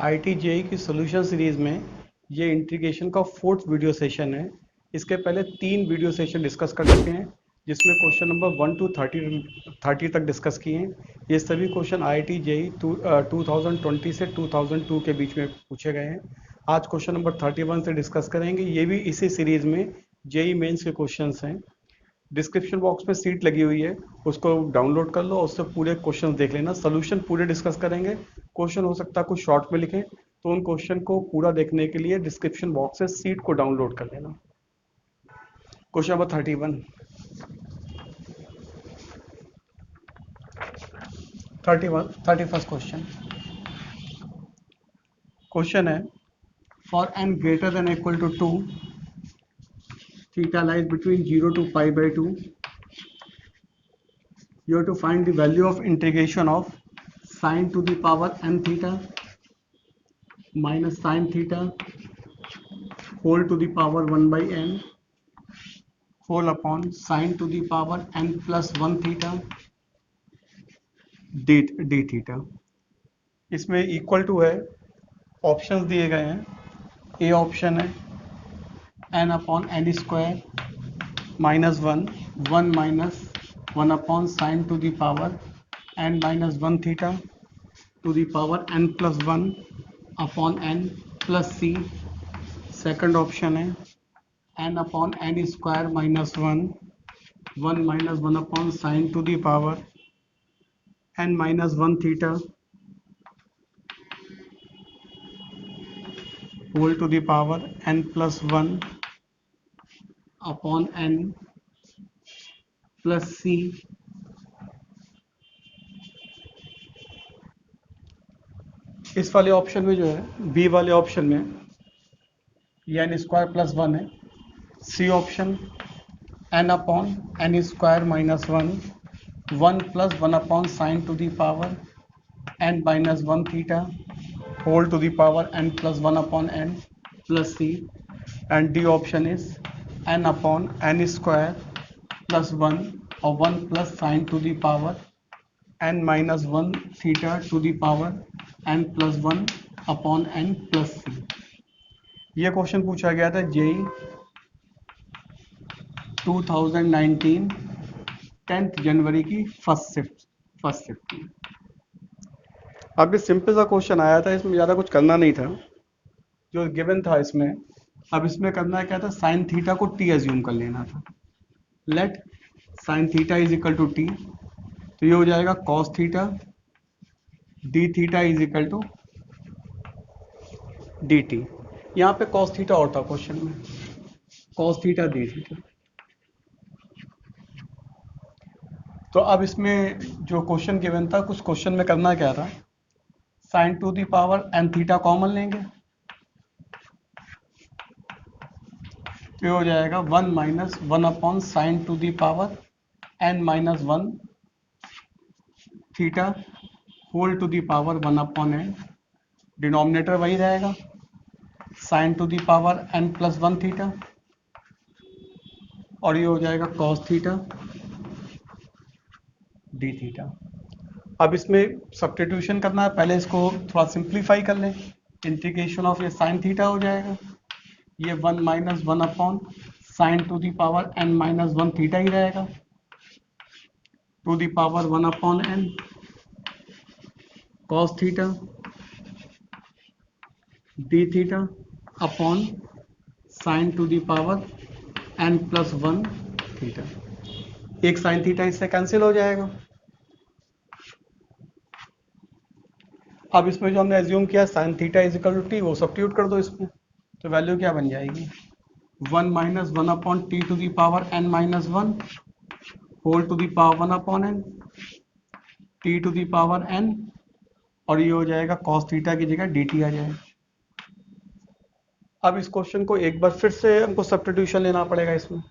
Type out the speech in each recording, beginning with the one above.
IT JEE की solution series में ये इंटीग्रेशन का 4th वीडियो सेशन है। इसके पहले 3 वीडियो सेशन डिस्कस कर चुके हैं, जिसमें क्वेश्चन नंबर 1 to 30 तक डिस्कस किए हैं। ये सभी क्वेश्चन आईटी जेई 2020 से 2002 के बीच में पूछे गए हैं। आज क्वेश्चन नंबर 31 से डिस्कस करेंगे। ये भी इसी सीरीज में जेई मेंस के क्वेश्चंस हैं। डिस्क्रिप्शन बॉक्स में सीट लगी हुई है, उसको डाउनलोड कर लो और उससे पूरे क्वेश्चन देख लेना। सोल्यूशन पूरे डिस्कस करेंगे। क्वेश्चन हो सकता है कुछ शॉर्ट में लिखें, तो उन क्वेश्चन को पूरा देखने के लिए डिस्क्रिप्शन बॉक्स से सीट को डाउनलोड कर लेना। Question number 31st question. Question है for n greater than equal to 2 theta lies between 0 to π/2 you have to find the value of integration of sine to the power n theta minus sine theta whole to the power 1 by n whole upon sine to the power n plus 1 theta d theta। इसमें equal to है, options दिए गए हैं। A option है n upon n square minus 1 minus 1 upon sine to the power n minus 1 theta to the power n plus 1 upon n plus c। Second option है n upon n square minus 1 minus 1 upon sine to the power n minus 1 theta whole to the power n plus 1 upon n plus c। इस वाले option में जो है, B वाले option में ये n square plus 1 है। C option n upon n square minus 1 plus 1 upon sine to the power n minus 1 theta whole to the power n plus 1 upon n plus c। And D option is n upon n square plus 1 और 1 plus sine to the power n minus 1 theta to the power n plus 1 upon n plus c। ये question पूछा गया था JEE 2019 10 जनवरी की first shift में। अब ये simple सा क्वेश्चन आया था, इसमें ज़्यादा कुछ करना नहीं था जो गिवन था इसमें। अब इसमें करना क्या था, साइन थीटा को टी एज्यूम कर लेना था। Let sine theta is equal to t, तो ये हो जाएगा cos theta D theta is equal to d t. यहाँ पे कॉस थीटा और था क्वेश्चन में, कॉस थीटा डी थीटा। तो अब इसमें जो क्वेश्चन गिवन था, कुछ क्वेश्चन में करना क्या था, sine to the power n theta common लेंगे, तो ये हो जाएगा 1 minus 1 upon sine to the power n minus 1 theta whole to the power 1 upon n. Denominator वही रहेगा, sine to the power n plus 1 theta, और ये हो जाएगा कॉस थीटा डी थीटा। अब इसमें सब्स्टिट्यूशन करना है, पहले इसको थोड़ा सिंप्लीफाई कर लें। इंटीग्रेशन ऑफ ये साइन थीटा हो जाएगा, ये 1 minus 1 upon sine to the power n minus 1 theta ही रहेगा to the power 1 upon n cos theta D theta upon sine to the power n plus 1 theta. एक sine theta इससे cancel हो जाएगा। अब इसमें जो हमने एज्यूम किया sine theta is equal to T, वो सब्स्टिट्यूट कर दो इसमें, तो वैल्यू क्या बन जाएगी, 1 minus 1 upon t to the power n minus 1 whole to the power 1 upon n t to the power n, और ये हो जाएगा कॉस थीटा की जगह डी टी आ जाएगा। अब इस क्वेश्चन को एक बार फिर से हमको सब्स्टिट्यूशन लेना पड़ेगा इसमें।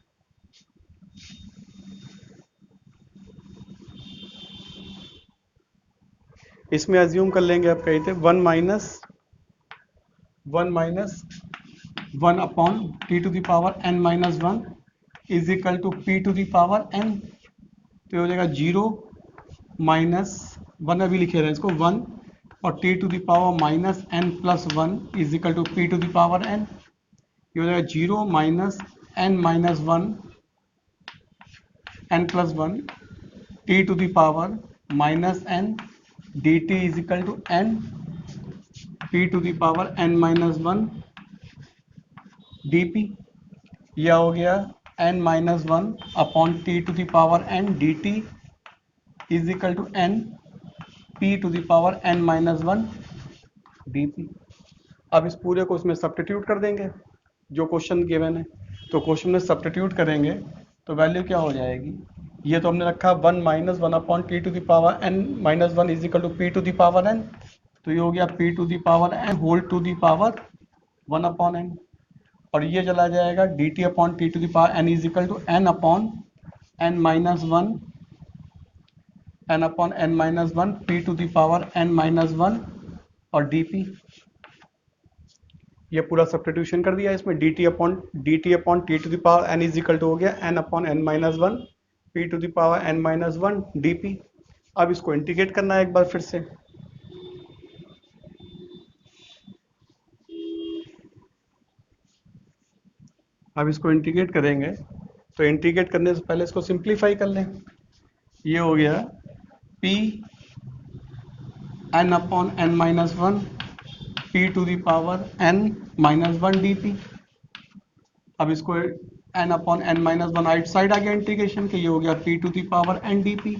इसमें एज्यूम कर लेंगे, आप कही थे 1 minus 1 upon t to the power n minus 1 is equal to p to the power n, तो हो जाएगा 0 माइनस 1, अभी लिखे रहे इसको 1 और t to the power minus n plus 1 is equal to p to the power n। ये हो जाएगा 0 minus n minus 1 n plus 1 t to the power minus n dt is equal to n p to the power n minus 1 dp। यह हो गया n minus 1 upon t to the power n dt is equal to n p to the power n minus 1 dp। अब इस पूरे को इसमें substitute कर देंगे जो क्वेश्चन गिवन है। तो क्वेश्चन में सब्स्टिट्यूट करेंगे तो वैल्यू क्या हो जाएगी, ये तो हमने रखा 1 minus 1 upon t to the power n minus 1 is equal to p to the power n। तो ये हो गया p to the power n whole to the power 1 upon n, और ये चला जाएगा dt upon t to the power n is equal to n upon n minus 1 n upon n minus 1 p to the power n minus 1 और dp। ये पूरा substitution कर दिया इसमें dt upon t to the power n is equal to हो गया n upon n minus 1 p to the power n minus 1 dp। अब इसको इंटीग्रेट करना है एक बार फिर से। अब इसको इंटीग्रेट करेंगे तो इंटीग्रेट करने से पहले इसको सिंप्लीफाई कर लें। ये हो गया p n upon n minus 1 p to the power n minus 1 dp। अब इसको n upon n minus 1 right side आ गया इंटीग्रेशन के, ये हो गया p to the power n dp।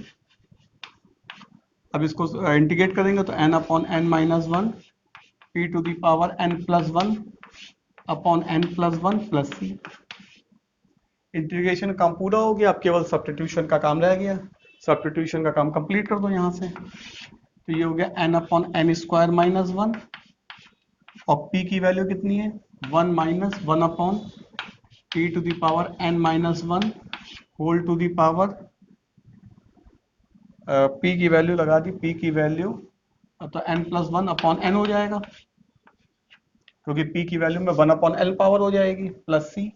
अब इसको इंटीग्रेट करेंगे तो n upon n minus 1 p to the power n plus 1 upon n plus 1 plus c। Integration काम पूरा हो गया, अब केवल सब्स्टिट्यूशन का काम रह गया। सब्स्टिट्यूशन का काम कंप्लीट कर दो यहाँ से। तो ये हो गया n upon n square minus 1 और p की वैल्यू कितनी है 1 minus 1 upon p to the power n minus 1 whole to the power p की वैल्यू लगा दी, p की वैल्यू अब तो n प्लस 1 अपॉन n हो जाएगा क्योंकि p की वैल्यू में 1 अपॉन l पावर हो जाएगी प्लस c,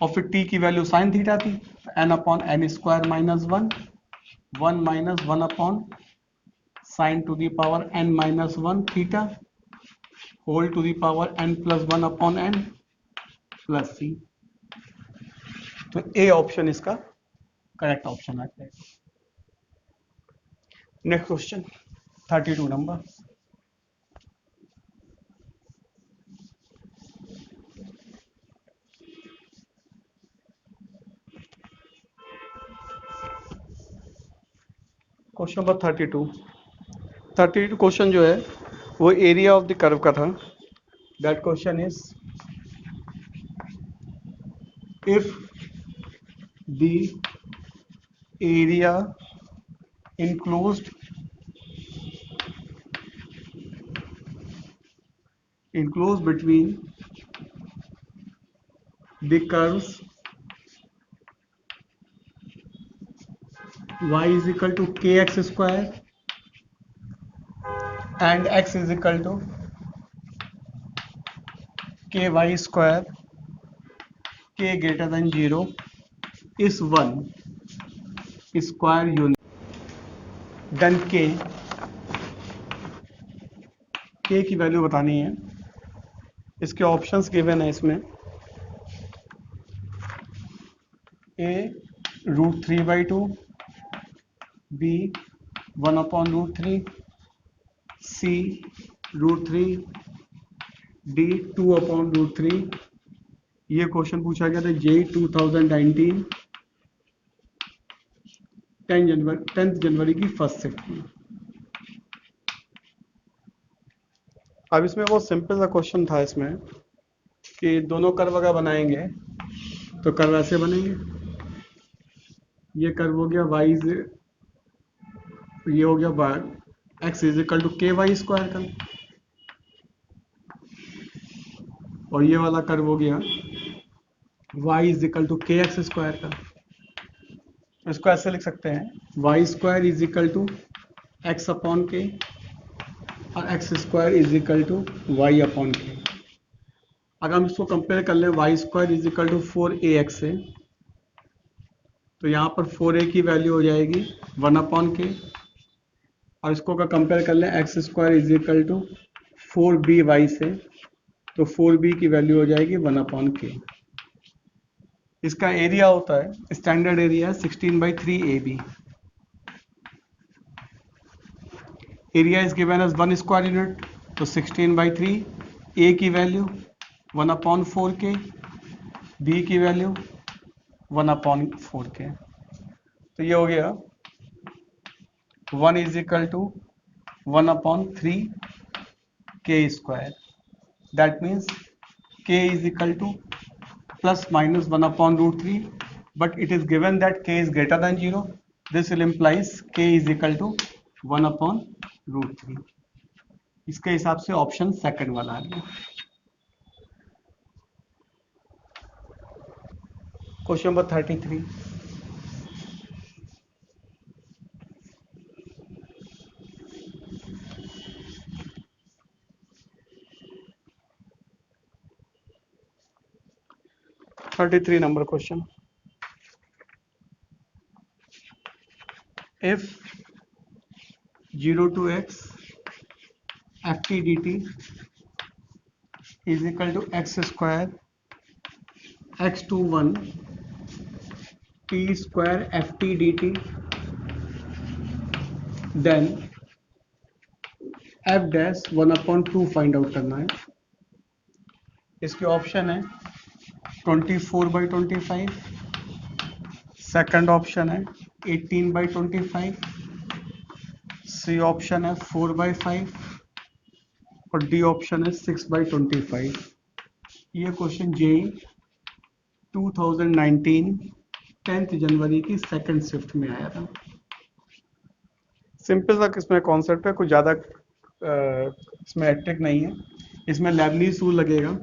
और फिर t की वैल्यू साइन थीटा थी n upon n square minus 1 minus 1 upon sine to the power n minus 1 theta whole to the power n plus 1 upon n plus c। तो A option इसका correct option आ जाएगा। Next question 32 नंबर। Question number 32 question जो है वो area of the curve का था। That question is if the area enclosed between the curves y is equal to kx square and x is equal to ky square, k greater than 0 is 1 square unit, then k की value बतानी है। इसके options given है इसमें a √3/2, b 1/√3, c √3, d 2/√3। ये question पूछा गया था JEE 2019 10 जनवरी की फर्स्ट शिफ्ट में। अब इसमें बहुत सिंपल सा क्वेश्चन था इसमें कि दोनों कर्व अगर बनाएंगे तो कर्व ऐसे बनेंगे। ये कर्व हो गया ये हो गया x is equal to ky square का, और ये वाला कर्व हो गया y is equal to kx square का। तो इसको ऐसे लिख सकते हैं y square is equal to x upon k और x square is equal to y upon k. अगर हम इसको कंपेयर कर लें y square is equal to 4ax से, तो यहाँ पर 4a की वैल्यू हो जाएगी 1 अपॉन के और इसको अगर कंपेयर कर लें x square is equal to 4by से, तो 4b की वैल्यू हो जाएगी 1/k। इसका एरिया होता है, स्टैंडर्ड एरिया है 16/3 AB। Area is given as 1 square unit, तो 16/3, ए की वैल्यू 1/4k, बी की वैल्यू 1/4k। तो ये हो गया 1 is equal to 1/3 k²। That means k is equal to plus minus 1/√3, but it is given that k is greater than 0. This will implies k is equal to 1/√3। इसके हिसाब से option second वाला आ गया। Question number 33। Number question. If 0 to x ft dt is equal to x square x to 1 t square ft dt, then f dash 1/2 find out करना है। इसके option है 24/25, second option है 18/25, सी ऑप्शन है 4/5 और D option है 6/25। ये question JEE 2019 10 जनवरी की सेकंड शिफ्ट में आया था। सिंपल सा इसमें कॉन्सेप्ट है, कुछ ज़्यादा इसमें हैट्रिक नहीं है। इसमें लेबनीज़ रूल लगेगा।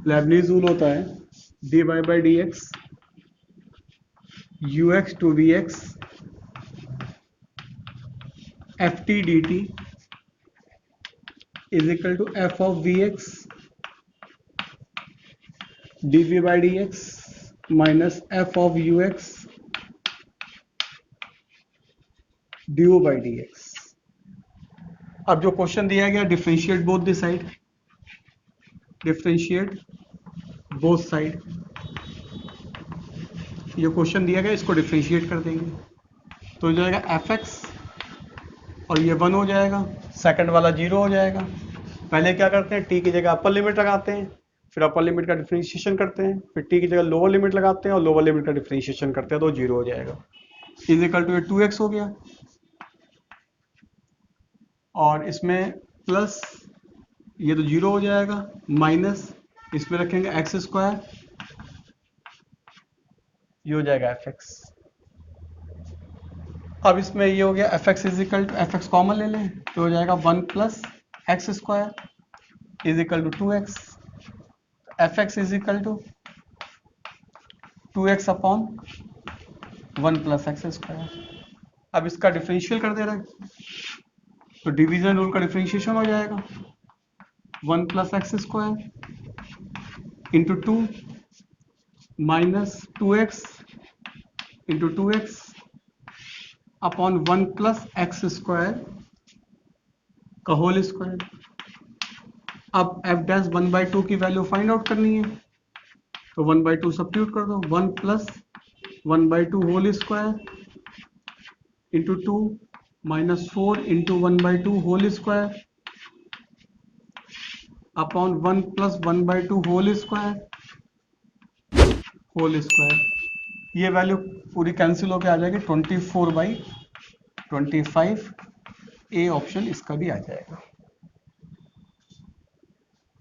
लेबनीज़ रूल होता है dy/dx ux to vx ft dt is equal to f of vx dv/dx minus f of ux du/dx। अब जो क्वेश्चन दिया गया differentiate both the side, differentiate both side, ये क्वेश्चन दिया गया, इसको डिफरेंशिएट कर देंगे तो हो जाएगा fx और ये 1 हो जाएगा, सेकंड वाला 0 हो जाएगा। पहले क्या करते हैं, t की जगह अपर लिमिट लगाते हैं, फिर अपर लिमिट का डिफरेंशिएशन करते हैं, फिर t की जगह लोअर लिमिट लगाते हैं और लोअर लिमिट का डिफरेंशिएशन करते हैं, तो 0 हो जाएगा। इज इक्वल टू 2x हो गया और इसमें प्लस ये तो 0 हो जाएगा, माइनस इसमें रखेंगे एक्स स्क्वायर, ये हो जाएगा fx। अब इसमें ये हो गया fx is equal to, fx common ले लें तो हो जाएगा 1 plus x square is equal to 2x। fx is equal to 2x upon 1 plus x square. अब इसका डिफरेंशियल कर दे रहे हैं तो डिवीजन रूल का डिफरेंशिएशन हो जाएगा 1 plus x square into 2 minus 2x into 2x upon 1 plus x square का होल स्क्वायर। अब f डैश 1/2 की वैल्यू फाइंड आउट करनी है तो 1/2 सब्स्टिट्यूट कर दो, 1 plus 1/2 whole square into 2 minus 4 into 1/2 whole square upon 1 plus 1/2 whole square. ये value पूरी कैंसिल होकर आ जाएगी 24/25। ए ऑप्शन इसका भी आ जाएगा।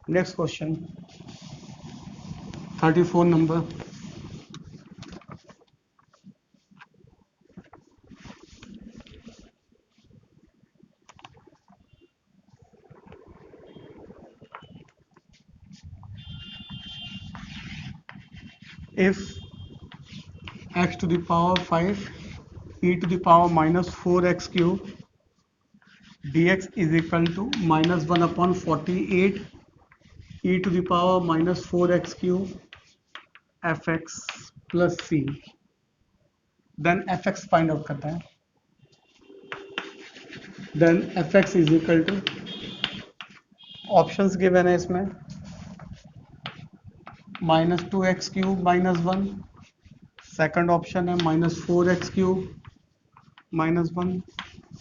Next question 34 number. If x to the power 5 e to the power minus 4x cube dx is equal to minus 1/48 e to the power minus 4x cube fx plus c, then f x find out करते हैं। Then f x is equal to, options given है इसमें, -2x³ -1, second option है -4x³ -1,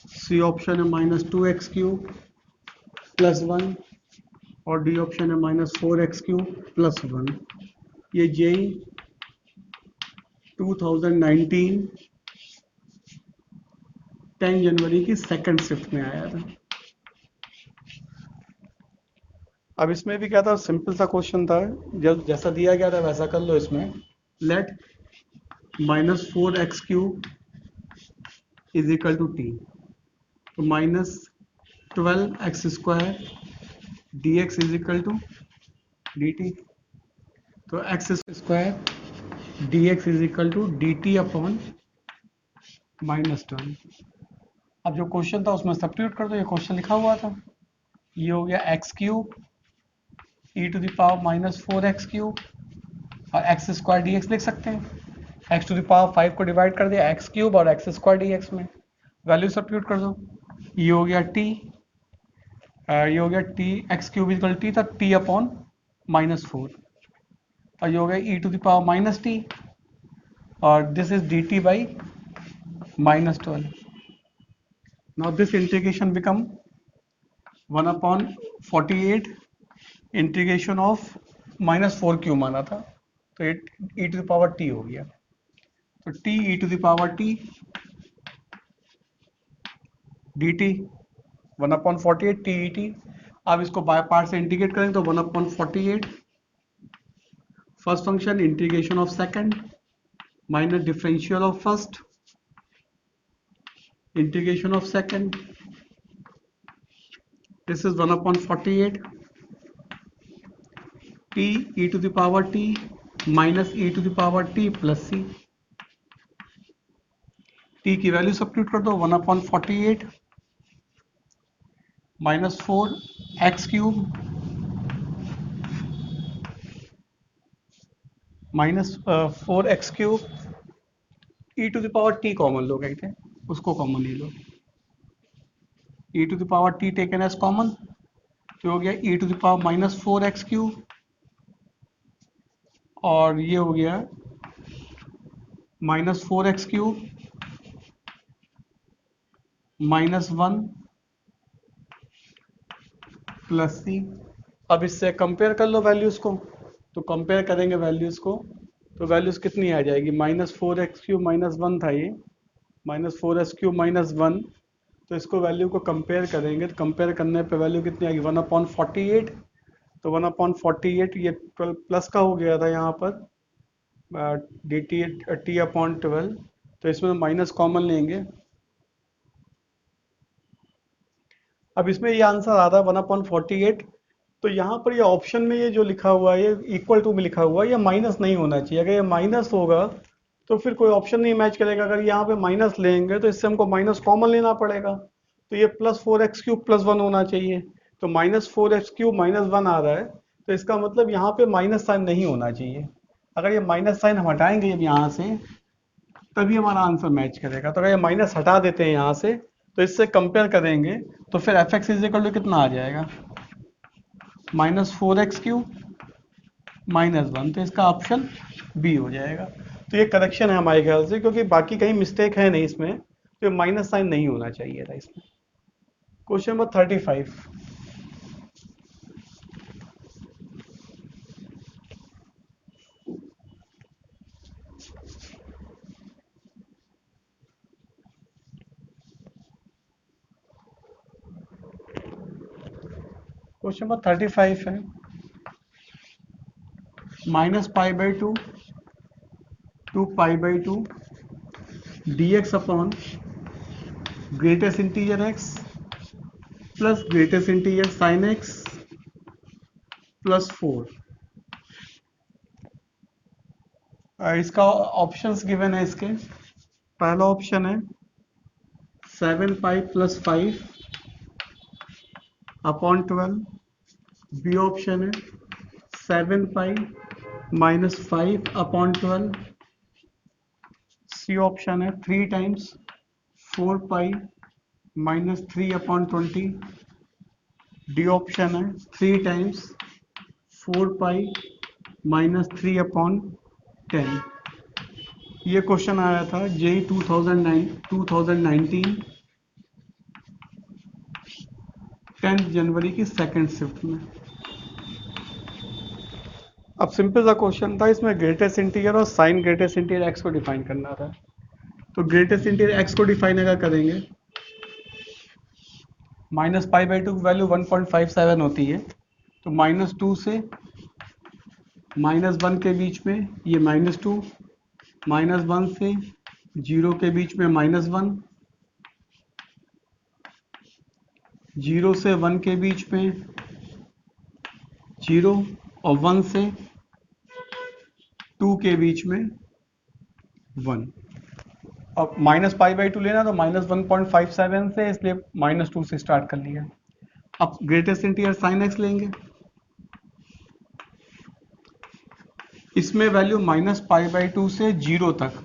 सी option है -2x³ +1 और D option है -4x³ +1। ये JEE 2019 10 जनवरी की सेकंड शिफ्ट में आया था। अब इसमें भी क्या था, सिंपल सा क्वेश्चन था, जब जैसा दिया गया था वैसा कर लो। इसमें let -4x³ is equal to t, तो -12x² dx is equal to dt, तो x² dx is equal to dt upon -12। अब जो क्वेश्चन था उसमें सब्स्टिट्यूट कर दो, ये क्वेश्चन लिखा हुआ था, ये हो गया x³ e⁻⁻4x³ और x² dx लिख सकते हैं। x⁵ को डिवाइड कर दिया x³ और x² dx में, वैल्यू सब्स्टिट्यूट कर दो। ये हो गया t, ये हो गया t, x³ इक्वल t था t अपॉन -4, और ये हो गया e⁻⁻t और this is dt by -12। Now this integration become 1/48 integration of -4 माना था, तो e⁻t हो गया, तो t e⁻t dt 1/48 t। अब इसको बाय पार्ट से इंटीग्रेट करें तो 1/48 first function integration of second minus differential of first integration of second, this is 1/48 t e⁻t minus e⁻t plus c। t की वैल्यू सब्स्टिट्यूट कर दो, 1/48 -4x³ -4x³ e⁻t कॉमन लो, कहते हैं उसको कॉमन ले लो, e⁻t टेकन एज कॉमन, तो हो गया e⁻⁻4x³ और ये हो गया -4x³ -1 प्लस c। अब इससे कंपेयर कर लो वैल्यूज को, तो कंपेयर करेंगे वैल्यूज को, तो वैल्यूज कितनी आ जाएगी, -4x³ -1 था ये, -4x³ -1, तो इसको वैल्यू को कंपेयर करेंगे, तो कंपेयर करने पे वैल्यू कितनी आएगी 1/48, तो 1/48 ये 12 प्लस का हो गया था यहाँ पर dt t/12, तो इसमें माइनस कॉमन लेंगे। अब इसमें ये आंसर आ रहा है 1/48, तो यहाँ पर ये ऑप्शन में ये जो लिखा हुआ है, ये इक्वल टू में लिखा हुआ है, ये माइनस नहीं होना चाहिए। अगर ये माइनस होगा तो फिर कोई ऑप्शन नहीं मैच करेगा। अगर यहाँ पे माइनस लेंगे तो इससे हमको माइनस कॉमन लेना पड़ेगा, तो ये +4x³ +1 होना चाहिए, तो -4x³ -1 आ रहा है, तो इसका मतलब यहाँ पे माइनस साइन नहीं होना चाहिए। अगर ये माइनस साइन हम हटाएंगे अब यहाँ से, तभी हमारा आंसर मैच करेगा। तो अगर ये माइनस हटा देते हैं यहाँ से, तो इससे कंपेयर करेंगे, तो फिर f(x) = कितना आ जाएगा, -4x³ -1, तो इसका ऑप्शन बी हो जाएगा। तो ये करेक्शन है हमारे ख्याल से, क्योंकि बाकी कहीं मिस्टेक है नहीं इसमें, तो माइनस साइन नहीं होना चाहिए था इसमें। क्वेश्चन नंबर 35, क्वेश्चन नंबर 35 है, -π/2 to π/2 dx upon greatest integer x plus greatest integer sin x +4। इसका ऑप्शंस गिवन है इसके, पहला ऑप्शन है 7π + 5 अपॉन 12, बी ऑप्शन है 7π - 5 अपॉन 12, सी ऑप्शन है 3 times 4 pi minus 3/20। D option है 3 टाइम्स 4 पाई माइनस 3/10। ये क्वेश्चन आया था जेई 2019 10 जनवरी की सेकंड शिफ्ट में। अब सिंपल सा क्वेश्चन था, इसमें ग्रेटेस्ट इंटीजर और साइन ग्रेटेस्ट इंटीजर एक्स को डिफाइन करना था। तो ग्रेटेस्ट इंटीजर एक्स को डिफाइन अगर करेंगे, माइनस पाई बाई टू की वैल्यू 1.57 होती है, तो -2 से -1 के बीच में ये -2, -1 से 0 के बीच में -1, 0 से 1 के बीच में 0 और 1 से 2 के बीच में 1। अब माइनस पाई बाई टू लेना तो -1.57 से, इसलिए -2 से स्टार्ट कर लिया। अब ग्रेटेस्ट इंटीजर साइन एक्स लेंगे, इसमें वैल्यू -π/2 से 0 तक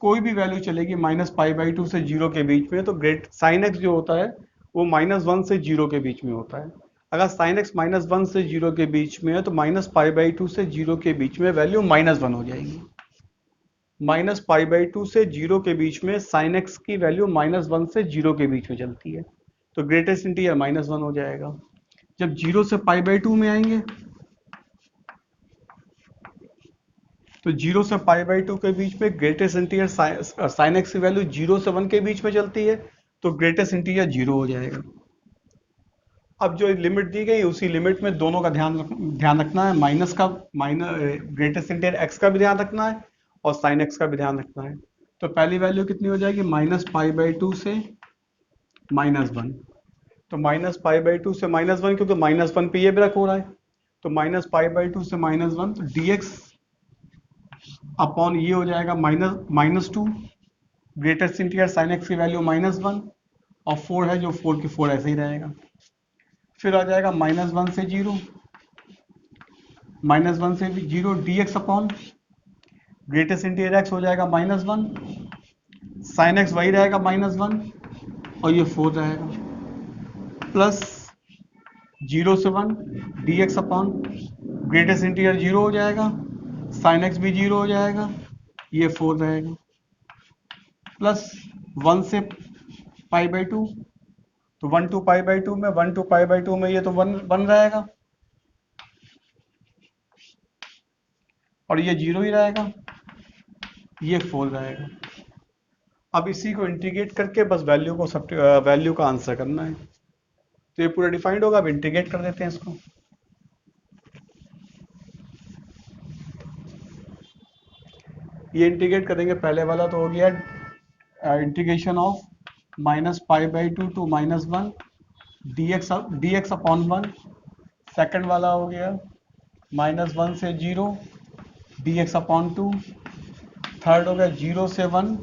कोई भी वैल्यू चलेगी -π/2 से 0 के बीच में। तो ग्रेट साइन एक्स जो होता है वो -1 से 0 के बीच में होता है। अगर साइन एक्स -1 से 0 के बीच में है तो -π/2 से 0 के बीच में वैल्यू -1 हो जाएगी। -π/2 से 0 के बीच में साइन एक्स की वैल्यू -1 से 0 के बीच में चलती है, तो ग्रेटेस्ट इंटीजर -1 हो जाएगा। जब 0 से π/2 में आएंगे तो 0 से π/2 के बीच में ग्रेटेस्ट इंटीजर साइन एक्स की वैल्यू 0 से 1 के बीच में चलती है, तो ग्रेटेस्ट इंटीजर 0 हो जाएगा। अब जो लिमिट दी गई उसी लिमिट में दोनों का ध्यान रखना है, ग्रेटेस्ट इंटीजर एक्स का भी ध्यान रखना है और साइन एक्स का भी ध्यान रखना है। तो पहली वैल्यू कितनी हो जाएगी, -π/2 से -1। तो -π/2 से -1, क्योंकि -1 पे ये ब्रेक हो रहा है, तो -π/2 से -1, तो dx अपॉन ये हो जाएगा -2, ग्रेटेस्ट इंटीजर साइन एक्स की वैल्यू -1 और 4 है जो 4 की 4 ऐसे ही रहेगा। फिर आ जाएगा -1 से 0, -1 से 0 dx upon greatest integer x हो जाएगा -1, साइन एक्स वही रहेगा -1 और ये 4 रहेगा, प्लस 0 से 1 dx अपॉन ग्रेटेस्ट इंटीजर 0 हो जाएगा, साइन एक्स भी 0 हो जाएगा, ये 4 रहेगा, प्लस 1 से π/2, तो 1 to π/2 में 1 to π/2 में ये तो 1 रहेगा और ये 0 ही रहेगा, ये 4 रहेगा। अब इसी को इंटीग्रेट करके बस वैल्यू का आंसर करना है। तो ये पूरा डिफाइंड होगा। अब इंटीग्रेट कर देते हैं इसको। ये इंटीग्रेट करेंगे, पहले वाला तो हो गया integration of -π/2 to -1 dx upon 1। Second वाला हो गया -1 से 0 dx अपॉन 2। थर्ड हो गया 0 से 1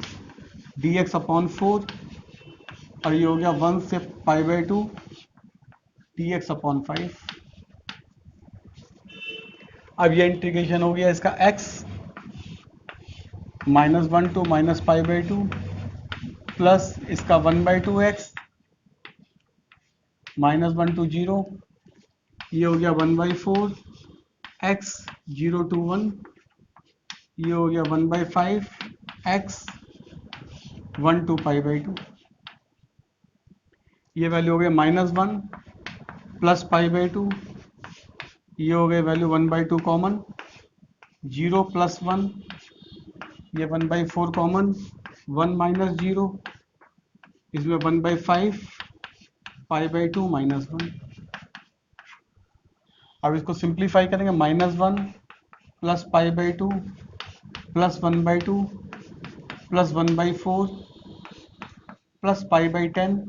dx अपॉन 4 और ये हो गया 1 से π/2 dx अपॉन 5। अब ये इंटीग्रेशन हो गया इसका x -1 to -π/2 प्लस इसका 1/2x -1 to 0, ये हो गया 1/4 x 0 to 1, ये हो गया 1/5 x 1 to π/2। ये वैल्यू हो गया -1 प्लस π/2, ये हो गया वैल्यू 1/2 कॉमन, 0 प्लस 1, ये 1/4 कॉमन, 1 माइनस 0, इसमें 1/5 π/2 -1। अब इसको सिंप्लीफाई करेंगे, -1 plus π/2 plus 1/2 plus 1/4 plus π/10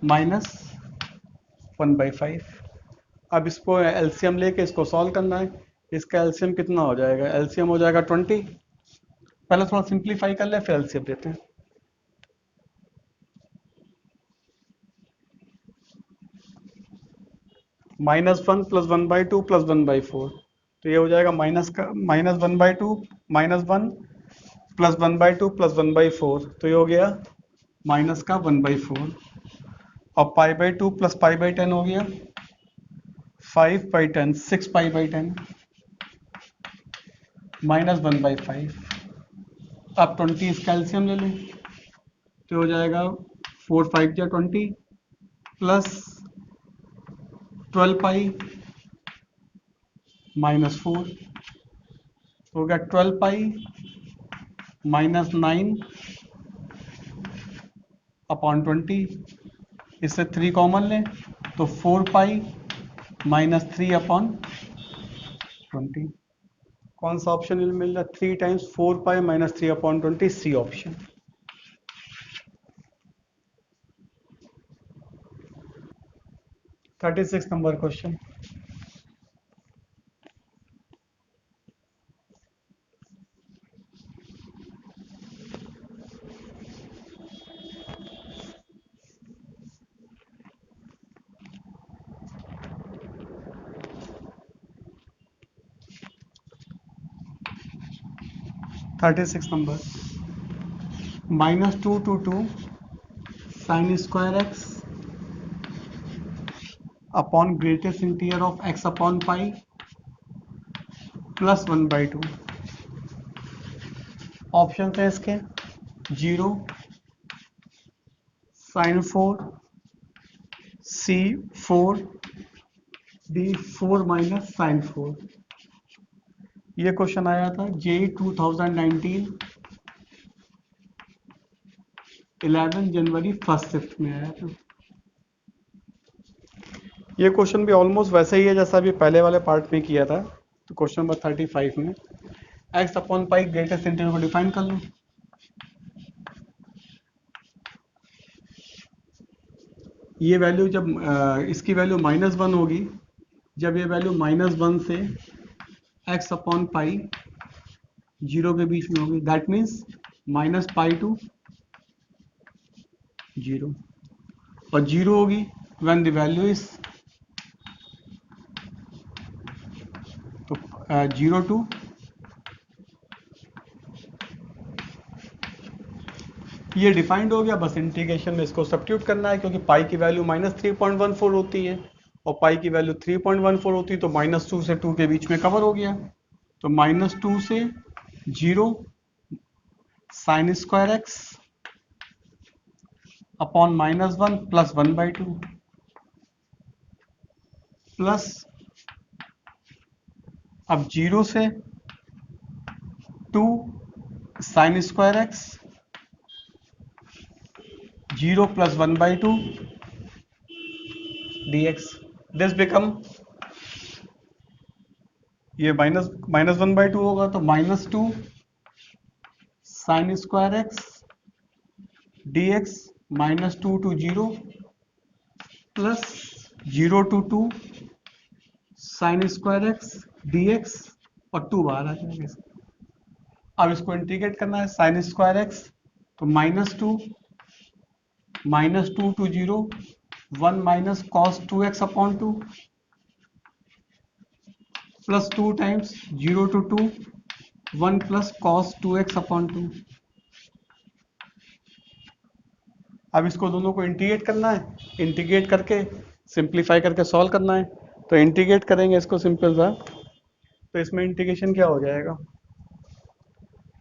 minus 1/5। अब इसको एलसीएम लेके इसको सॉल्व करना है। इसका एलसीएम कितना हो जाएगा, एलसीएम हो जाएगा 20। पहले थोड़ा सिंप्लीफाई कर ले फिर एलसीएम देते हैं। -1 प्लस 1/2 प्लस 1/4, तो ये हो जाएगा -1/2 -1 +1/2 +1/4, तो ये हो गया -1/4। और π/2 + π/10 हो गया 5/10, 6π/10 -1/5। अब 20 इसका एलसीएम ले लें, तो हो जाएगा 4 5 या 20 प्लस 12π -4, हो गया 12π -9/20। इससे 3 कॉमन लें तो 4π -3/20। कौन सा ऑप्शन मिल रहा है? 3 times 4π -3/20, C option. Thirty six number question. $36 नंबर। -2 to 2 sin square x upon greatest integer of x upon pi plus 1/2। Option है इसके 0 sin 4 C 4 D 4 - sin 4। ये क्वेश्चन आया था JEE 2019 11 जनवरी फर्स्ट शिफ्ट में आया था। ये क्वेश्चन भी ऑलमोस्ट वैसा ही है जैसा अभी पहले वाले पार्ट में किया था। तो क्वेश्चन नंबर 35 में x अपॉन पाई ग्रेटेस्ट इंटीरियर को डिफाइन कर लो। ये वैल्यू जब इसकी वैल्यू -1 होगी, जब ये वैल्यू -1 से x अपॉन पाई 0 के बीच में होगी, दैट मीन्स -π to 0, और 0 होगी when the value is 0 to ये डिफाइंड हो गया। बस इंटीग्रेशन में इसको सब्स्टिट्यूट करना है, क्योंकि पाई की वैल्यू -3.14 होती है और पाई की वैल्यू 3.14 होती है, तो -2 से 2 के बीच में कवर हो गया। तो -2 से 0 sin square x upon -1 plus 1/2 plus, अब 0 से 2 sin square x 0 plus 1/2 dx। This become, ये -1/2 होगा तो -2 sin square x dx -2 to 0 plus 0 to 2 sin square x dx और 2 बाहर आ जाएगा। अब इसको इंटीग्रेट करना है sin स्क्वायर x, तो -2 to 0 1 minus cos 2x upon 2 plus 2 times 0 to 2 1 plus cos 2x upon 2। अब इसको दोनों को इंटीग्रेट करना है, इंटीग्रेट करके सिंप्लीफाई करके सॉल्व करना है। तो इंटीग्रेट करेंगे इसको सिंपल सा, तो इसमें इंटीग्रेशन क्या हो जाएगा,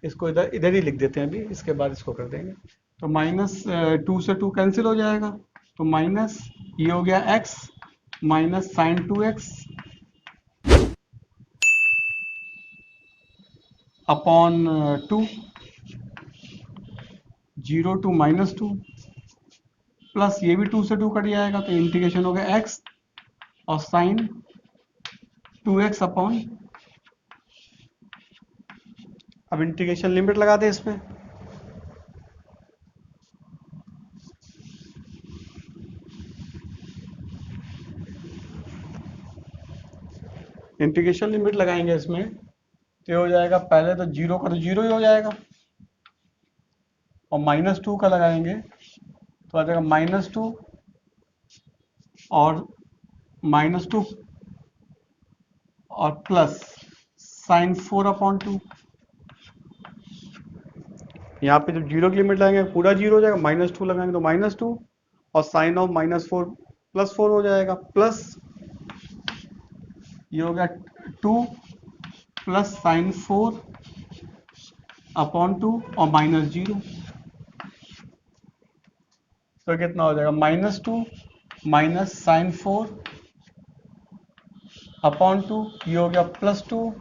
इसको इधर इधर ही लिख देते हैं अभी, इसके बाद इसको कर देंगे। तो -2 से 2 कैंसिल हो जाएगा, तो माइनस ये हो गया x minus sin 2x upon 2 0 to -2 plus ये भी 2 से 2 कट जाएगा, तो इंटीग्रेशन हो गया x और sin 2x अपॉन, अब इंटीग्रेशन लिमिट लगा दे इसमें, इंटीग्रेशन लिमिट लगाएंगे इसमें, तो हो जाएगा पहले तो 0 का तो 0 ही हो जाएगा, और -2 का लगाएंगे तो आ जाएगा -2 और -2 और प्लस साइन 4/2। यहाँ पे जब जीरो की लिमिट लगाएंगे पूरा जीरो हो जाएगा, -2 लगाएंगे तो -2, और साइन ऑफ -4 +4 हो जाएगा, प्लस ये हो गया 2 प्लस साइन 4/2 और -0, तो कितना हो जाएगा -2 माइनस साइन 4/2, ये हो गया +2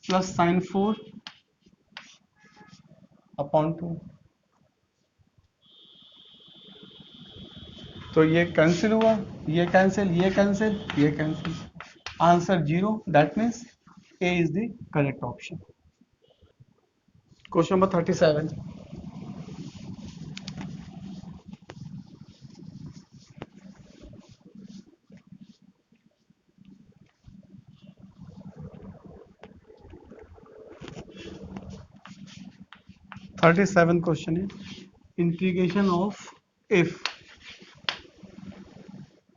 प्लस साइन 4/2। तो ये कैंसिल हुआ, ये कैंसिल, ये कैंसिल, ये cancel, answer 0, that means A is the correct option. Question number 37। Question है, integration of if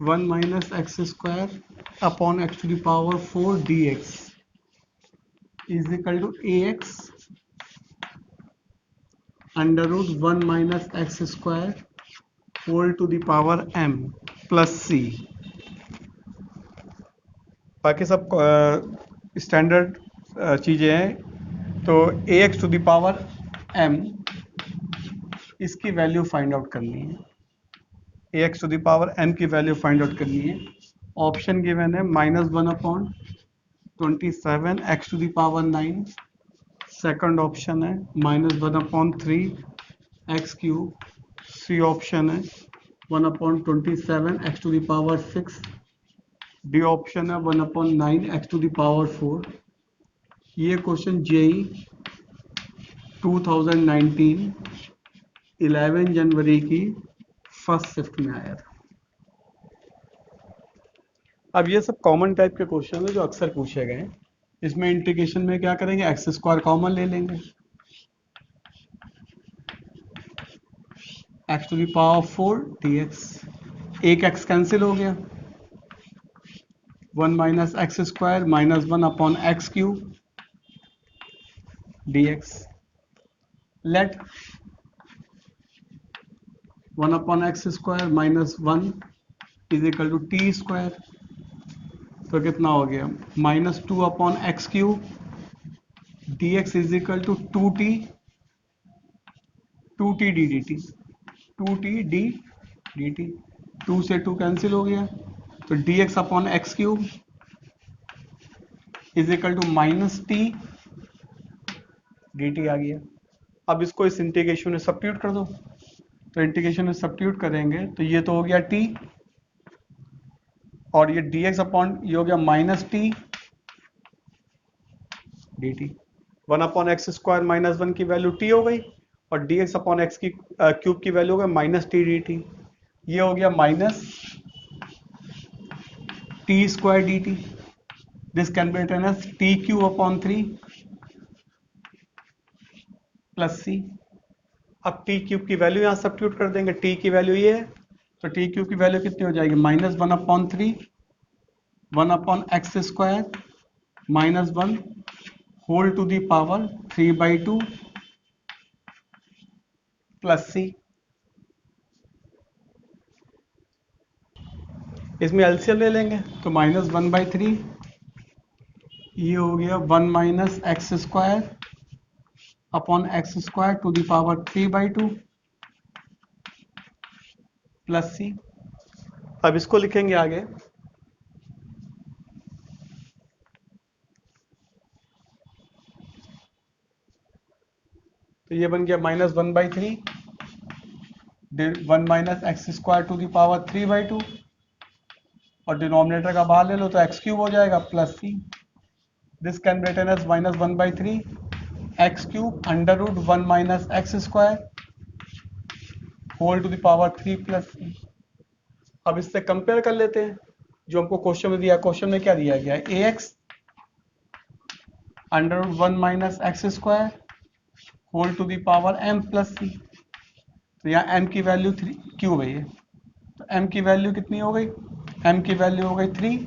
1 minus x square upon x to the power 4 dx is equal to ax under root 1 minus x square whole to the power m plus c। बाकी सब standard चीज़ें हैं। तो ax to the power m इसकी value find out करनी है, ax to the power m की value find out करनी है। ऑप्शन गिवन है -1/27 x to the power 9, second option है -1/3 x क्यूब, सी ऑप्शन है 1/27 x to the power 6, D option है 1/9 x to the power 4। ये क्वेश्चन जेई 2019 11 जनवरी की first shift में आया था। अब ये सब कॉमन टाइप के क्वेश्चन है जो अक्सर पूछे गए हैं। इसमें इंटीग्रेशन में क्या करेंगे, एक्स स्क्वायर कॉमन ले लेंगे, x to the power 4 dx, एक एक्स कैंसिल हो गया, 1 minus x square -1/x cube dx, let 1/x square -1 is equal to t square, तो कितना हो गया -2/x cube dx is equal to 2t dt, 2t dt, 2 से 2 cancel हो गया, तो dx/x cube is equal to -t dt आ गया। अब इसको इस इंटीग्रेशन में सब्स्टिट्यूट कर दो, तो इंटीग्रेशन में सब्स्टिट्यूट करेंगे तो ये तो हो गया t, और ये ये हो गया -t dt, 1/x स्क्वायर -1 की वैल्यू t हो गई, और dx/x की क्यूब की वैल्यू हो गया -t dt, ये हो गया -t square dt, this can be written as t³/3 plus c। अब t क्यूब की वैल्यू यहाँ सब्स्टिट्यूट कर देंगे, t की वैल्यू ये है, तो t क्यूब की वैल्यू कितनी हो जाएगी -1/3 1/x square -1 whole to the power 3/2 plus c। इसमें एलसीएम ले लेंगे तो -1/3, ये हो गया 1 minus x square upon x square to the power 3/2 plus c। अब इसको लिखेंगे आगे, तो ये बन गया -1/3 1 minus x square to the power 3/2, और डिनोमिनेटर का बाहर ले लो तो एक्स क्यूब हो जाएगा plus c। This can be written as -1/3 x cube under root 1 minus x square whole to the power 3 plus c। अब इससे कंपेयर कर लेते हैं जो हमको क्वेश्चन में दिया, क्वेश्चन में क्या दिया गया है, ax under root 1 minus x square whole to the power m plus c। तो यहाँ m की वैल्यू 3 क्यूब है ये, तो m की वैल्यू कितनी हो गई, m की वैल्यू हो गई 3,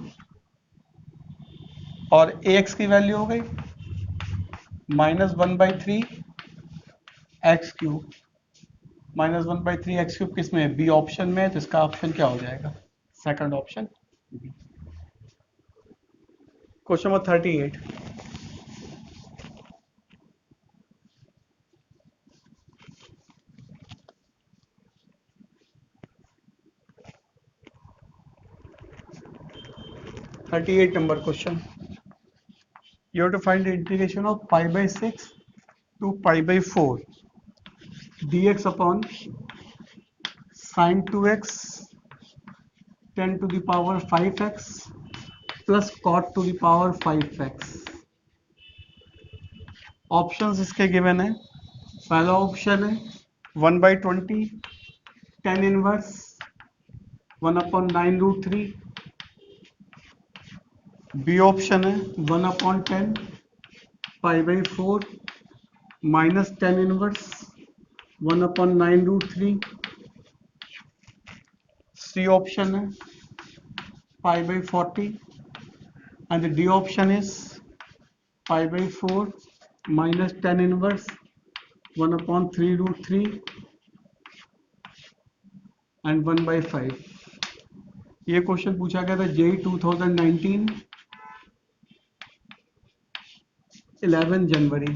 और ax की वैल्यू हो गई -1/3 x³ -1/3 x³ किस में है? बी ऑप्शन में है, तो इसका ऑप्शन क्या हो जाएगा? Second option. Question number 38। Number question. You have to find the integration of π/6 to π/4 dx upon sin 2x 10 to the power 5x plus cot to the power 5x। Options इसके given है। पहला option है 1/20 tan inverse 1/9√3। B option है 1/10 π/4 minus tan inverse 1/9√3। C option है π/40 and the D option is π/4 minus tan inverse 1/3√3 and 1/5। ये question पूछा गया था जेई 2019 11 जनवरी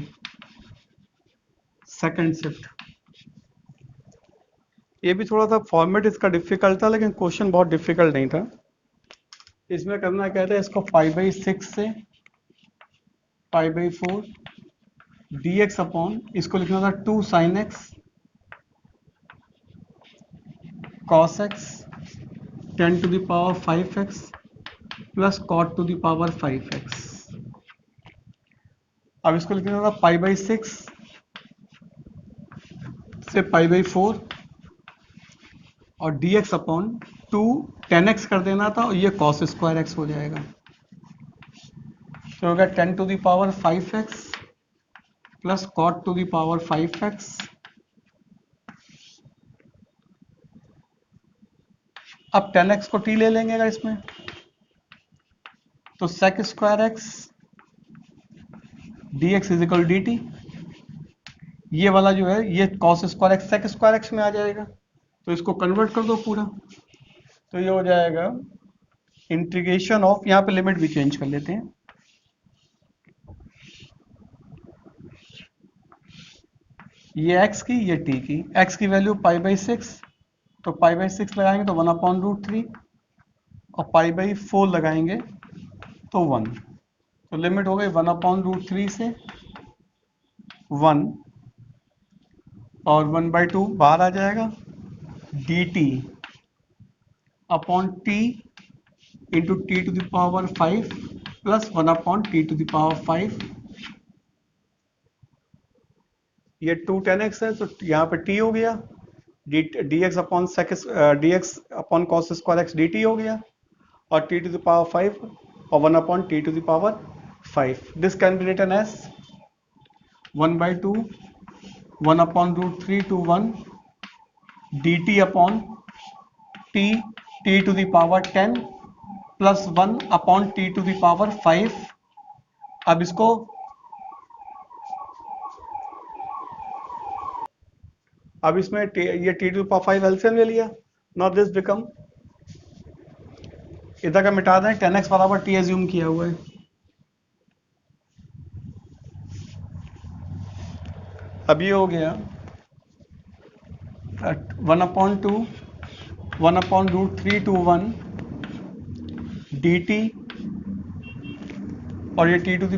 सेकंड शिफ्ट। ये भी थोड़ा सा फॉर्मेट इसका डिफिकल्ट था, लेकिन क्वेश्चन बहुत डिफिकल्ट नहीं था। इसमें करना क्या था, इसको 5/6 से π/4 dx अपॉन इसको लिखना था 2 sin x cos x 10 to the power 5x plus cot to the power 5x। अब इसको लिखना था π/6 से π/4 और dx अपॉन 2 10x कर देना था और ये cos स्क्वायर x हो जाएगा, तो होगा 10 to the power 5x plus cot to the power 5x। अब 10x को t ले लेंगे अगर इसमें, तो sec square x dx is equal dt। ये वाला जो है ये cos square x sec square x में आ जाएगा, तो इसको कन्वर्ट कर दो पूरा, तो ये हो जाएगा इंटीग्रेशन ऑफ, यहाँ पे लिमिट भी चेंज कर लेते हैं, ये x की ये t की। x की वैल्यू π/6, तो π/6 लगाएंगे तो 1/√3 और π/4 लगाएंगे तो 1, तो लिमिट हो गई 1/√3 से 1 और 1/2 बाहर आ जाएगा, dt upon t into t to the power 5 plus 1/t to the power 5। ये 2 10x है, तो यहाँ पे t हो गया, dx upon sec dx upon cos square x dt हो गया, और t टू द पावर 5 और 1/t to the power 5। This can be written as 1/2 1/√3 to 1 dt upon t to the power 10 plus 1/t to the power 5। अब इसको इसमें ये t to the power 5 LCM ले लिया, नाउ दिस बिकम, इधर का मिटा दें, 10x बराबर t एज्यूम किया हुआ है, अब ये हो गया 1/2 1/√3 to 1 dt और ये t to the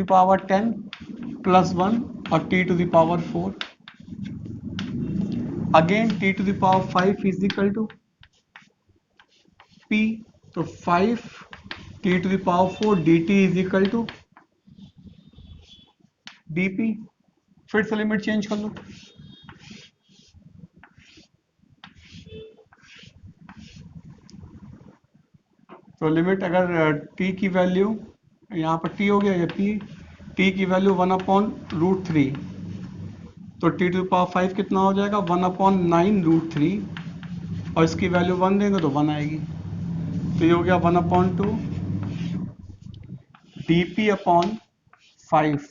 power 10 plus 1 और t to the power 4, again t to the power 5 is equal to p, तो 5 t to the power 4 dt is equal to dp। फिर से लिमिट चेंज कर लो, तो limit अगर t की value यहाँ पर t हो गया, ये t की वैल्यू 1/√3, तो t टू द पावर 5 कितना हो जाएगा 1/9√3 और इसकी वैल्यू 1 देंगे तो 1 आएगी, तो ये हो गया 1/2 dp अपॉन 5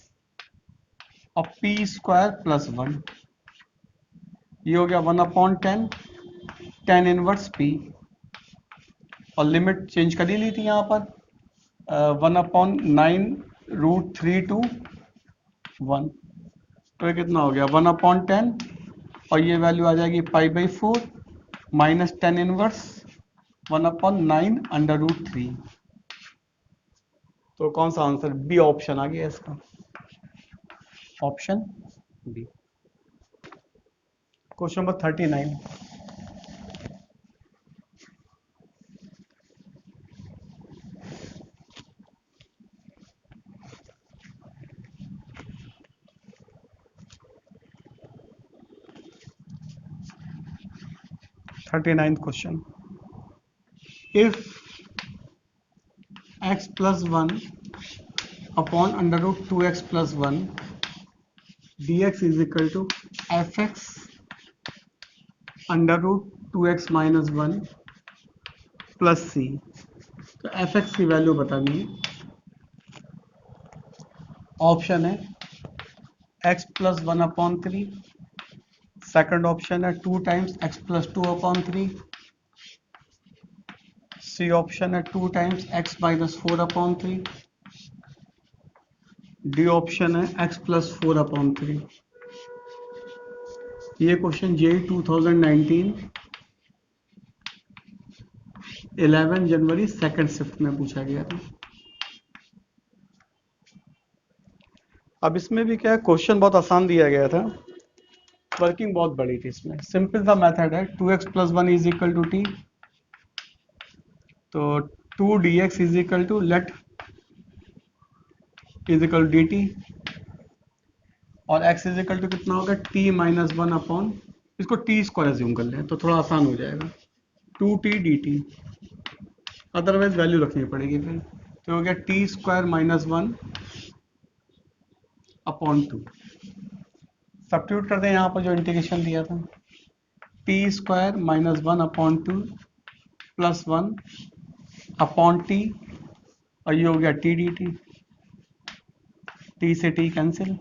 और पी स्क्वायर प्लस 1, ये हो गया 1/10 tan इनवर्स पी, और लिमिट चेंज कर ही ली थी यहाँ पर 1/9 √3 to 1, तो ये कितना हो गया 1/10, और ये वैल्यू आ जाएगी π/4 माइनस tan इनवर्स 1/9 √3। तो कौन सा आंसर, बी ऑप्शन आ गया इसका, option B. Question number 39। Question, if x plus 1 upon under root 2x plus 1 dx is equal to fx under root 2x minus 1 plus c, तो fx की value बतानी है। ऑप्शन है x plus 1/3, सेकंड ऑप्शन है 2 times x plus 2/3, C option है 2 times x minus 4/3, D option है x plus 4/3। ये question JEE 2019 11 जनवरी सेकंड शिफ्ट में पूछा गया था। अब इसमें भी क्या है, क्वेश्चन बहुत आसान दिया गया था, वर्किंग बहुत बड़ी थी इसमें। सिंपल सा मेथड है 2x plus 1 is equal to t, तो 2 dx is equal to let is equal d t, और x इज इक्वल टू कितना होगा t माइनस 1 अपॉन, इसको t स्क्वायर एज्यूम कर लें तो थोड़ा आसान हो जाएगा, 2t dt, अदरवाइज वैल्यू रखनी पड़ेगी फिर, तो हो गया t square minus 1 upon 2। Substitute कर दें यहाँ पर जो इंटीग्रेशन दिया था, t square minus 1 upon 2 plus 1 upon t, और ये हो गया t dt, t से t कैंसिल,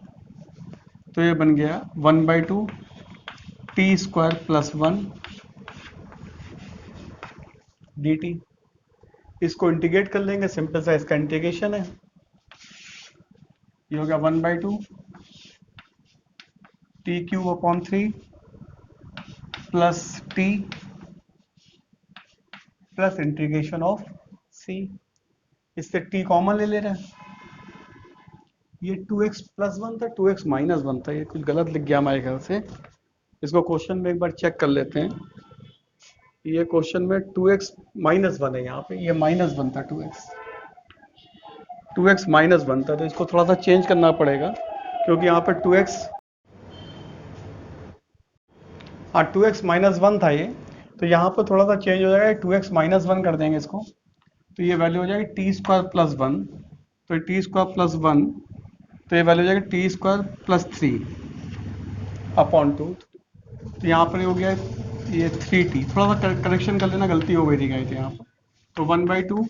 तो ये बन गया 1/2 t स्क्वायर प्लस 1 dt। इसको इंटीग्रेट कर लेंगे, सिंपल सा इसका इंटीग्रेशन है, ये हो गया 1/2 t cube upon 3 plus t plus integration of c, इससे t कॉमन ले ले रहे हैं, ये 2x प्लस 1 था, 2x माइनस 1 था, ये कुछ गलत लिख गया हमारे ख्याल से, इसको क्वेश्चन में एक बार चेक कर लेते हैं। ये क्वेश्चन में 2x माइनस 1 है, यहाँ पे ये माइनस 1 था, 2x माइनस 1 था, तो इसको थोड़ा सा चेंज करना पड़ेगा, क्योंकि यहाँ पे 2x माइनस 1 था ये, तो यहाँ पर थोड़ा सा चेंज हो जाएगा, 2x माइनस 1 कर देंगे इसको, तो ये वैल्यू हो जाएगी टी स्क्वायर प्लस 1, तो टी स्क्वायर प्लस 1, तो ये वैल्यू हो जाएगी टी स्क्वायर प्लस 3 अपॉन 2, तो यहाँ पर हो गया ये 3t, थोड़ा सा करेक्शन कर लेना, गलती हो गई थी गए थे यहाँ पर, तो 1/2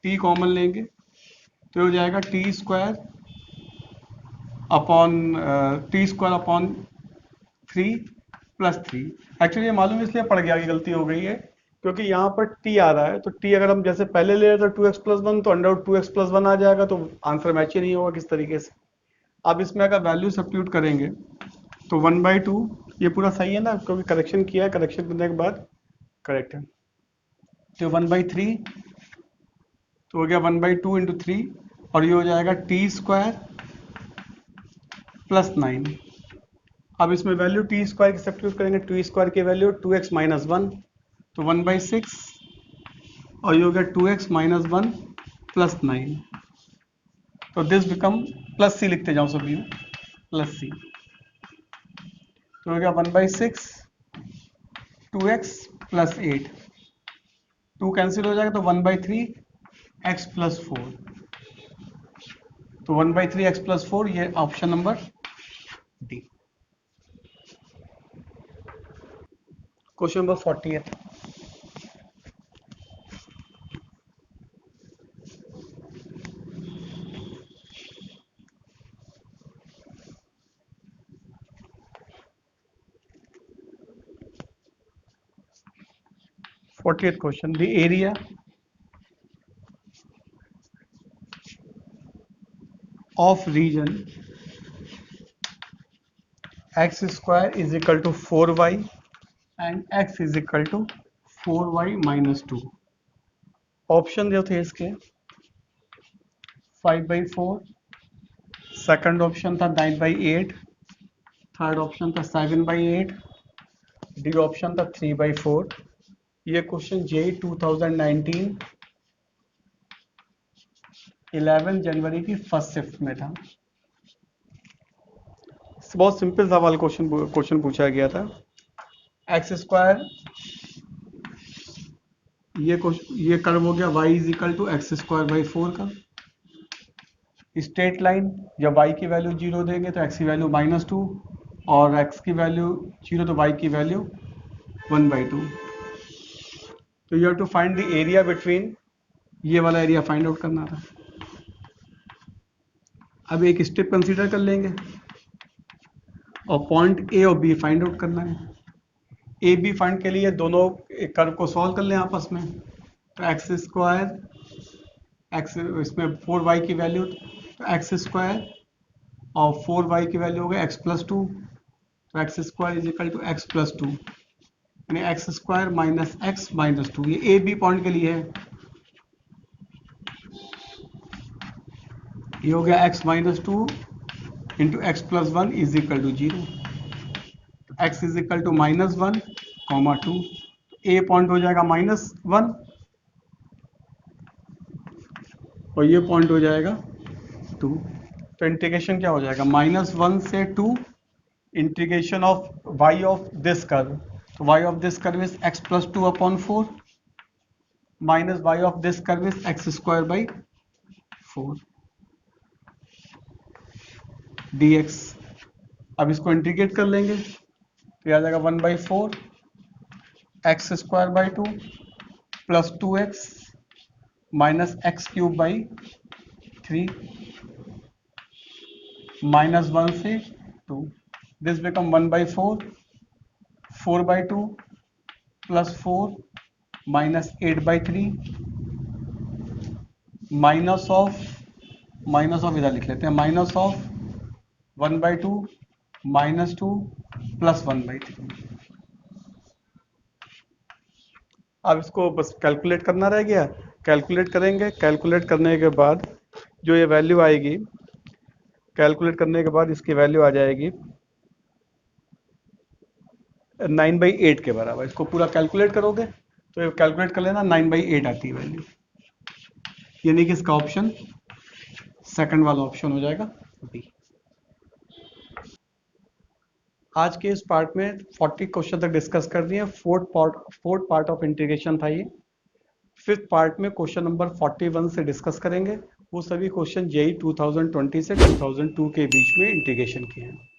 t कॉमन लेंगे, तो हो जाएगा T square upon 3 plus 3। Actually ये मालूम इसलिए पड़ गया कि गलती हो गई है, क्योंकि यहाँ पर t आ रहा है, तो t अगर हम जैसे पहले ले रहे थे 2x प्लस 1, तो अंडर 2x प्लस 1 आ जाएगा, तो आंसर मैच ही नहीं होगा किस तरीके से। अब इसमें अगर वैल्यू सब्स्टिट्यूट करेंगे तो 1/2, ये पूरा सही है ना, क्योंकि करेक्शन किया है, करेक्शन करने के बाद करेक्ट है, तो 1/3, तो हो गया 1/2 इंटू 3, और ये हो जाएगा टी स्क्वायर प्लस 9। अब इसमें वैल्यू टी स्क्वायर की सब्स्टिट्यूट करेंगे, टी स्क्वायर की वैल्यू 2x माइनस 1, तो 1/6, और ये हो गया 2x माइनस 1 प्लस 9, तो दिस बिकम प्लस सी लिखते जाओ सभी में, प्लस सी, तो हो गया 1/6 2x प्लस 8, 2 कैंसिल हो जाएगा, तो 1/3 x प्लस 4, तो 1/3 x प्लस 4, ये option number D. Question number 40 है। 40th question, the area of region x square is equal to 4y and x is equal to 4y minus 2. Option जो थे इसके 5/4, second option था 9/8, third option था 7/8, D option था 3/4। ये question JEE 2019 11 जनवरी की first shift में था। बहुत सिंपल सवाल क्वेश्चन पूछा गया था। एक्स स्क्वायर, ये कर्व हो गया y is equal to x square by 4 का। स्ट्रेट लाइन, जब y की वैल्यू 0 देंगे तो x की वैल्यू -2 और x की वैल्यू 0 तो y की वैल्यू 1/2। तो you have to find the area between, ये वाला एरिया फाइंड आउट करना था। अब एक स्टेप कंसीडर कर लेंगे और पॉइंट ए और बी फाइंड आउट करना है। ए बी फाइंड के लिए दोनों कर्व को सॉल्व कर लें आपस में। तो एक्स स्क्वायर, एक्स इसमें 4y की वैल्यू, तो एक्स स्क्वायर और 4y की वैल्यू हो गया x+2, तो x square is equal to x+2, यानी x square minus x minus 2। ये ए बी पॉइंट के लिए है। ये हो गया x minus 2 into x+1 is equal to 0। x is equal to -1, -2, a point हो जाएगा -1 और ये पॉइंट हो जाएगा 2। तो इंटीग्रेशन क्या हो जाएगा, -1 से 2 integration of y of this curve. तो y of this curve is x+2/4 minus y of this curve is x²/4 dx। अब इसको इंटीग्रेट कर लेंगे तो आ जाएगा 1/4 x²/2 plus 2x minus x³/3 -1 से 2। This become 1/4 4/2 plus 4 minus 8/3 minus of इधर लिख लेते हैं, माइनस ऑफ 1/2 -2 प्लस 1/3। अब इसको बस कैलकुलेट करना रह गया। कैलकुलेट करेंगे, कैलकुलेट करने के बाद जो ये वैल्यू आएगी, कैलकुलेट करने के बाद इसकी वैल्यू आ जाएगी 9/8 के बराबर। इसको पूरा कैलकुलेट करोगे तो ये कैलकुलेट कर लेना, 9/8 आती है वैल्यू, यानी कि इसका ऑप्शन सेकंड वाला ऑप्शन हो जाएगा बी। आज के इस पार्ट में 40 क्वेश्चन तक डिस्कस कर दिए। फोर्थ पार्ट ऑफ इंटीग्रेशन था ये। फिफ्थ पार्ट में क्वेश्चन नंबर 41 से डिस्कस करेंगे। वो सभी क्वेश्चन जेई 2020 से 2002 के बीच में इंटीग्रेशन के हैं।